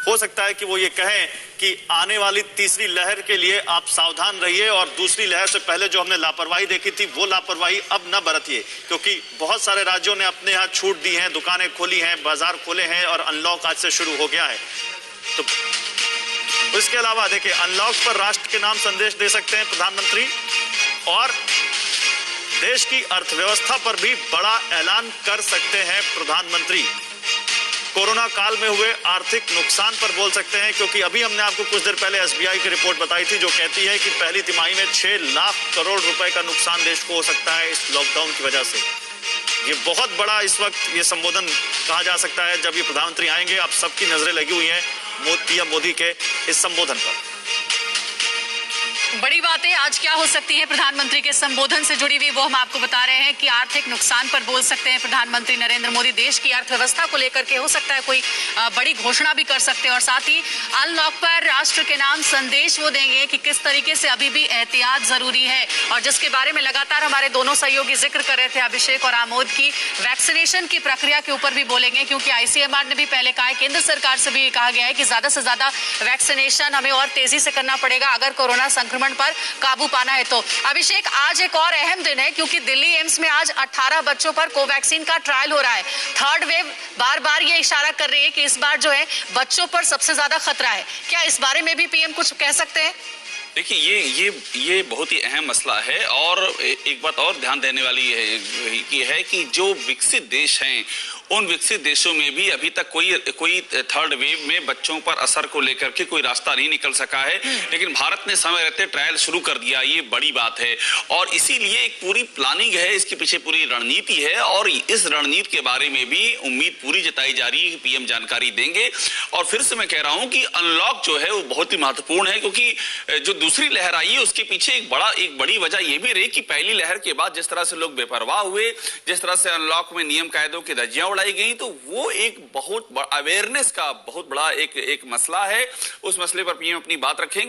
हो सकता है कि वो ये कहें कि आने वाली तीसरी लहर के लिए आप सावधान रहिए और दूसरी लहर से पहले जो हमने लापरवाही देखी थी वो लापरवाही अब न बरतिए, क्योंकि बहुत सारे राज्यों ने अपने यहाँ छूट दी है, दुकानें खोली हैं, बाजार खोले हैं और अनलॉक आज से शुरू हो गया है। तो इसके अलावा देखिए, अनलॉक पर राष्ट्र के नाम संदेश दे सकते हैं प्रधानमंत्री और देश की अर्थव्यवस्था पर भी बड़ा ऐलान कर सकते हैं प्रधानमंत्री। कोरोना काल में हुए आर्थिक नुकसान पर बोल सकते हैं, क्योंकि अभी हमने आपको कुछ देर पहले एसबीआई की रिपोर्ट बताई थी जो कहती है कि पहली तिमाही में 6 लाख करोड़ रुपए का नुकसान देश को हो सकता है इस लॉकडाउन की वजह से। ये बहुत बड़ा इस वक्त ये संबोधन कहा जा सकता है जब ये प्रधानमंत्री आएंगे। आप सबकी नजरें लगी हुई हैं पीएम मोदी के इस संबोधन पर। बड़ी बातें आज क्या हो सकती है प्रधानमंत्री के संबोधन से जुड़ी हुई, वो हम आपको बता रहे हैं कि आर्थिक नुकसान पर बोल सकते हैं प्रधानमंत्री नरेंद्र मोदी। देश की अर्थव्यवस्था को लेकर के हो सकता है कोई बड़ी घोषणा भी कर सकते हैं और साथ ही अनलॉक पर राष्ट्र के नाम संदेश वो देंगे कि किस तरीके से अभी भी एहतियात जरूरी है और जिसके बारे में लगातार हमारे दोनों सहयोगी जिक्र कर रहे थे, अभिषेक और आमोद, की वैक्सीनेशन की प्रक्रिया के ऊपर भी बोलेंगे, क्योंकि आईसीएमआर ने भी पहले कहा है, केंद्र सरकार से भी कहा गया है कि ज्यादा से ज्यादा वैक्सीनेशन हमें और तेजी से करना पड़ेगा अगर कोरोना संक्रमण पर काबू पाना है। तो अभिषेक, आज एक और अहम दिन है क्योंकि दिल्ली एम्स में आज 18 बच्चों पर कोवैक्सीन का ट्रायल हो रहा है। थर्ड वेव बार बार ये इशारा कर रही है कि इस बार जो है बच्चों पर सबसे ज्यादा खतरा है। क्या इस बारे में भी पीएम कुछ कह सकते हैं? देखिए, ये बहुत ही अहम मसला है और एक बात और ध्यान देने वाली है कि जो विकसित देश हैं उन विकसित देशों में भी अभी तक कोई थर्ड वेव में बच्चों पर असर को लेकर के कोई रास्ता नहीं निकल सका है, लेकिन भारत ने समय रहते ट्रायल शुरू कर दिया। ये बड़ी बात है और इसीलिए एक पूरी प्लानिंग है, इसके पीछे पूरी रणनीति है और इस रणनीति के बारे में भी उम्मीद पूरी जताई जा रही है कि पीएम जानकारी देंगे। और फिर से मैं कह रहा हूं कि अनलॉक जो है वो बहुत ही महत्वपूर्ण है, क्योंकि जो दूसरी लहर आई है उसके पीछे एक बड़ी वजह यह भी रही कि पहली लहर के बाद जिस तरह से लोग बेपरवाह हुए, जिस तरह से अनलॉक में नियम कायदों की धज्जियां उड़ाई गई, तो वो एक बहुत अवेयरनेस का बहुत बड़ा एक मसला है। उस मसले पर पीएम अपनी बात रखेंगे।